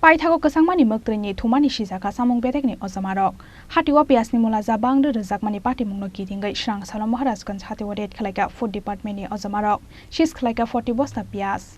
Paithago kasangmani moktreni thumani shizaka samong bedekni ozamarok hatiwa piasni mula zabang de rezakmani party mungno kitingai shrang salom maharaj ganj hatiwa red khlaika food department ni ozamarok shis khlaika 40 bosta pias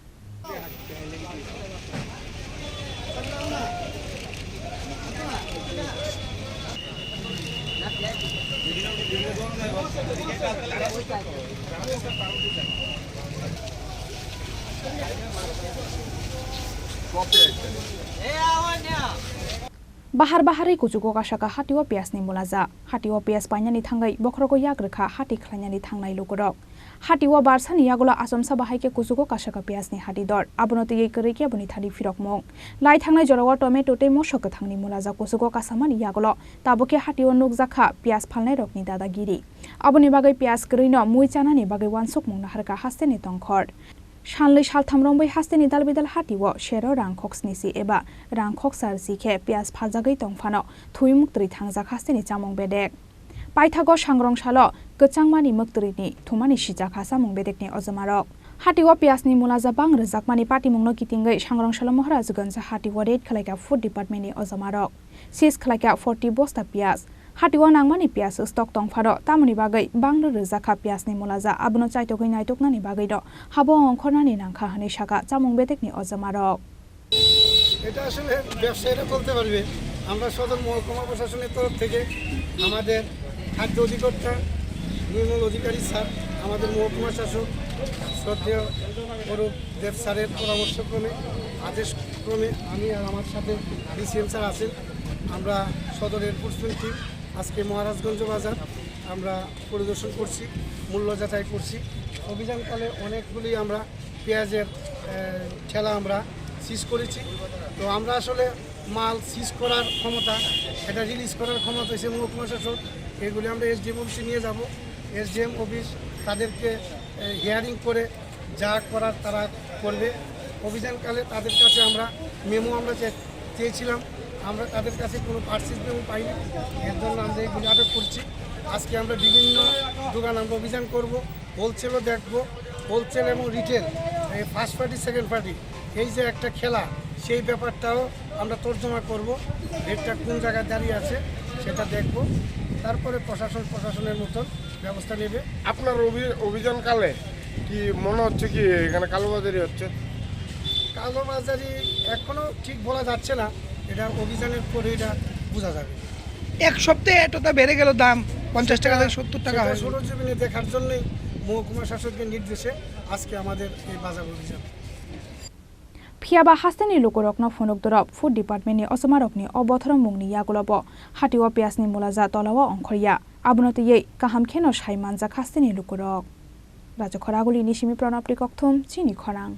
Bahar-bahari kujugo kasaka hatiwa piasni mulaza hatiwa pias panyani thangai bokhrogo yagrkha hati khlanyani thangnai lugurok hatiwa barsani yagola asomsa bahaike kujugo kasaka piasni hati dor abonoti ei kerike buni thadi firokmong lai thangnai jorogo tomato te mosok thangni mulaza kujugo kasamani yagolo taboke hatiwa nukjakha pias phalnai rokni dadagiri aboni bagai pias krino mui chanani bagai wansuk mungna harka hasteni tongkhor Shanley Shalthamrombai hasteni dalbidal hatiwo shero rangkhoksnisi eba rangkhoksar sikhe pias phaljagai tongphano thuimuktri thangjak hasteni chamong bedek paithago sangrongshalo kchangmani muktrini thumani shijak samong bedekni ojamarok hatiwo piasni mulaja bang rejakmani party mungno kitingai sangrongshalo maharajganj hatiwo red khlaika food department ni ojamarok sis khlaika 40 bosta pias hatiwa nangmani pias stock tongpharo tamoni bagai bangro rejakha piasni mulaja abno chaitogoi naitoknani bagai ro habo onkhornani nangkha hani shaka chamong bedekni ojamarok এটা আসলে ব্যবসায়ীরা বলতে পারবে আমরা সদর মহকুমা প্রশাসনের তরফ থেকে আমাদের খাদ্য অধিকর্তা নির্মল অধিকারী স্যার আমাদের মহকুমা শাসক শ্রদ্ধেয় অরূপ দেব স্যারের পরামর্শক্রমে আদেশক্রমে আমি আর আমার সাথে ডিসিএম স্যার আছেন আমরা সদর এনফোর্সমেন্ট টিম আজকে মহারাজগঞ্জ বাজার আমরা পরিদর্শন করছি মূল্য যাচাই করছি অভিযানকালে অনেকগুলি আমরা পেঁয়াজের ঠেলা আমরা সিজ করেছি তো আমরা আসলে মাল সিজ করার ক্ষমতা এটা রিলিজ করার ক্ষমতা হচ্ছে মহকুমা শাসক এগুলি আমরা এসডিএম অফিসে নিয়ে যাব এসডিএম অফিস তাদেরকে হিয়ারিং করে যা করার তারা করবে অভিযানকালে তাদের কাছে আমরা মেমো আমরা চেয়েছিলাম আমরা তাদের কাছে কোনো পার্সেস মেমো পাইনি এর জন্য আমরা এইগুলি আটক করছি আজকে আমরা বিভিন্ন দোকান আমরা অভিযান করব হোলসেলও দেখব হোলসেল এবং রিটেল এই ফার্স্ট পার্টি সেকেন্ড পার্টি এই যে একটা খেলা সেই ব্যাপারটাও আমরা তর্জমা করব রেটটা কোন জায়গায় দাঁড়িয়ে আছে সেটা দেখব তারপরে প্রশাসনের মতন ব্যবস্থা নেবে আপনার অভিযানকালে কি মনে হচ্ছে কি এখানে কালোবাজারি হচ্ছে কালোবাজারি এখনও ঠিক বলা যাচ্ছে না এটা অভিযানের পরে এটা বোঝা যাবে এক সপ্তাহে এতটা বেড়ে গেল দাম 50 টাকা থেকে 70 টাকা হয় সরজমিনে দেখার জন্যই মহকুমা শাসকের নির্দেশে আজকে আমাদের এই বাজার অভিযান Phiaba hasteni lokorokno phonok dorop food department ni osamarokni obothorom mungni yagolobo hatiwa piasni mulaja tolawa ongkhoriya abonoti yei kaham kheno saimanjak hasteni lokorok Raja Khoraguli Nishimi Pranab Rikokthum Chini Khorang